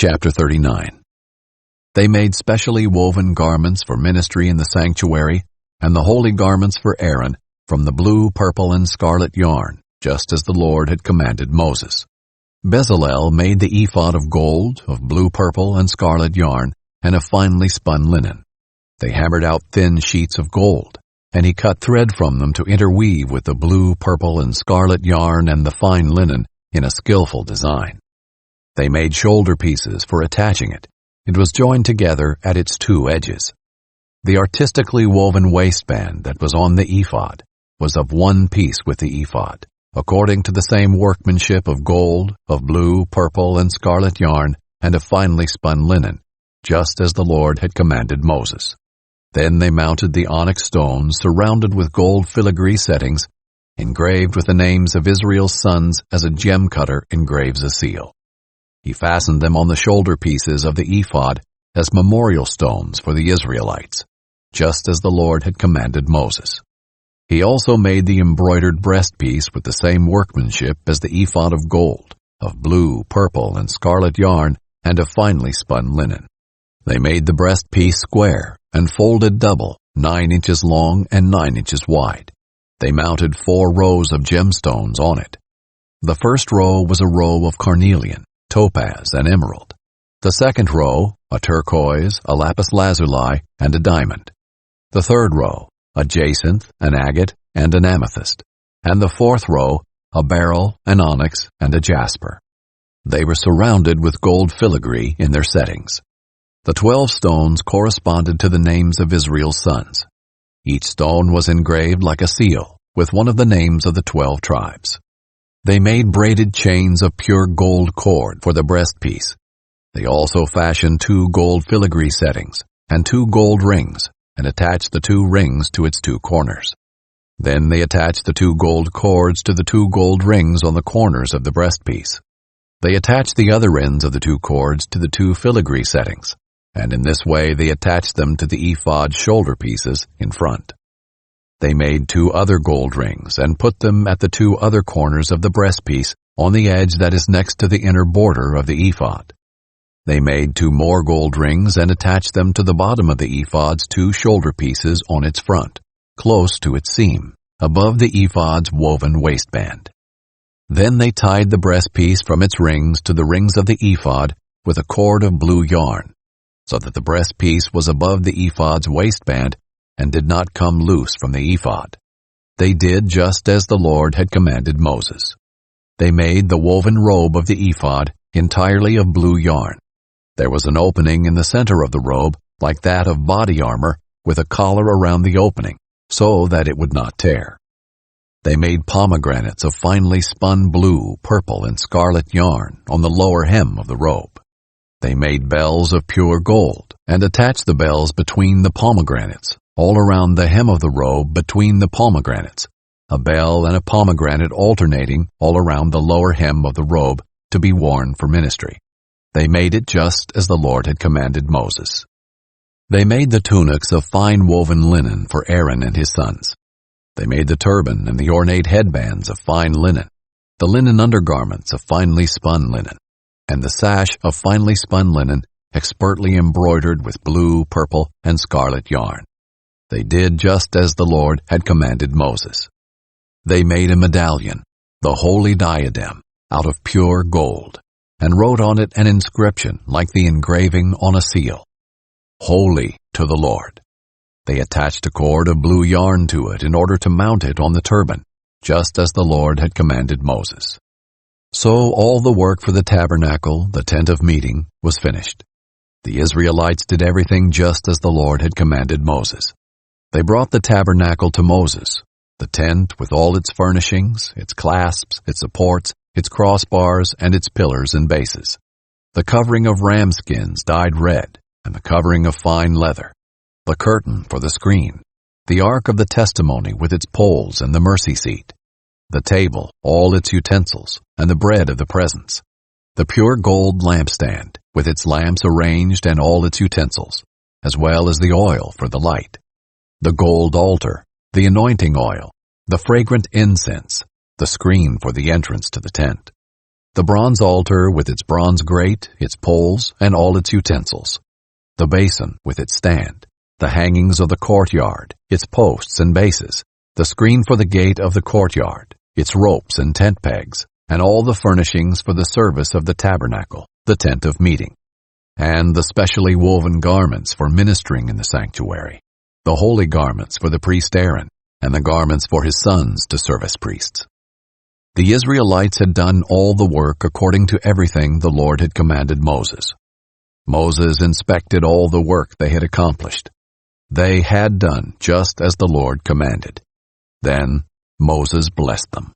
Chapter 39. They made specially woven garments for ministry in the sanctuary, and the holy garments for Aaron, from the blue, purple, and scarlet yarn, just as the Lord had commanded Moses. Bezalel made the ephod of gold, of blue, purple, and scarlet yarn, and of finely spun linen. They hammered out thin sheets of gold, and he cut thread from them to interweave with the blue, purple, and scarlet yarn and the fine linen in a skillful design. They made shoulder pieces for attaching it. It was joined together at its two edges. The artistically woven waistband that was on the ephod was of one piece with the ephod, according to the same workmanship of gold, of blue, purple, and scarlet yarn, and of finely spun linen, just as the Lord had commanded Moses. Then they mounted the onyx stones surrounded with gold filigree settings, engraved with the names of Israel's sons as a gem cutter engraves a seal. He fastened them on the shoulder pieces of the ephod as memorial stones for the Israelites, just as the Lord had commanded Moses. He also made the embroidered breastpiece with the same workmanship as the ephod of gold, of blue, purple, and scarlet yarn, and of finely spun linen. They made the breastpiece square and folded double, 9 inches long and 9 inches wide. They mounted 4 rows of gemstones on it. The first row was a row of carnelian, topaz, and emerald. The second row, a turquoise, a lapis lazuli, and a diamond. The third row, a jacinth, an agate, and an amethyst. And the fourth row, a beryl, an onyx, and a jasper. They were surrounded with gold filigree in their settings. The 12 stones corresponded to the names of Israel's sons. Each stone was engraved like a seal, with one of the names of the 12 tribes. They made braided chains of pure gold cord for the breastpiece. They also fashioned 2 gold filigree settings and 2 gold rings, and attached the 2 rings to its 2 corners. Then they attached the 2 gold cords to the 2 gold rings on the corners of the breastpiece. They attached the other ends of the 2 cords to the 2 filigree settings, and in this way they attached them to the ephod shoulder pieces in front. They made 2 other gold rings and put them at the 2 other corners of the breastpiece on the edge that is next to the inner border of the ephod. They made 2 more gold rings and attached them to the bottom of the ephod's 2 shoulder pieces on its front, close to its seam, above the ephod's woven waistband. Then they tied the breastpiece from its rings to the rings of the ephod with a cord of blue yarn, so that the breastpiece was above the ephod's waistband and did not come loose from the ephod. They did just as the Lord had commanded Moses. They made the woven robe of the ephod entirely of blue yarn. There was an opening in the center of the robe, like that of body armor, with a collar around the opening, so that it would not tear. They made pomegranates of finely spun blue, purple, and scarlet yarn on the lower hem of the robe. They made bells of pure gold, and attached the bells between the pomegranates, all around the hem of the robe between the pomegranates, a bell and a pomegranate alternating all around the lower hem of the robe to be worn for ministry. They made it just as the Lord had commanded Moses. They made the tunics of fine woven linen for Aaron and his sons. They made the turban and the ornate headbands of fine linen, the linen undergarments of finely spun linen, and the sash of finely spun linen expertly embroidered with blue, purple, and scarlet yarn. They did just as the Lord had commanded Moses. They made a medallion, the holy diadem, out of pure gold, and wrote on it an inscription like the engraving on a seal, "Holy to the Lord." They attached a cord of blue yarn to it in order to mount it on the turban, just as the Lord had commanded Moses. So all the work for the tabernacle, the tent of meeting, was finished. The Israelites did everything just as the Lord had commanded Moses. They brought the tabernacle to Moses, the tent with all its furnishings, its clasps, its supports, its crossbars, and its pillars and bases, the covering of ram skins dyed red, and the covering of fine leather, the curtain for the screen, the ark of the testimony with its poles and the mercy seat, the table, all its utensils, and the bread of the presence, the pure gold lampstand with its lamps arranged and all its utensils, as well as the oil for the light, the gold altar, the anointing oil, the fragrant incense, the screen for the entrance to the tent. the bronze altar with its bronze grate, its poles, and all its utensils, the basin with its stand, the hangings of the courtyard, its posts and bases, the screen for the gate of the courtyard, its ropes and tent pegs, and all the furnishings for the service of the tabernacle, the tent of meeting, and the specially woven garments for ministering in the sanctuary, the holy garments for the priest Aaron, and the garments for his sons to serve as priests. The Israelites had done all the work according to everything the Lord had commanded Moses. Moses inspected all the work they had accomplished. They had done just as the Lord commanded. Then Moses blessed them.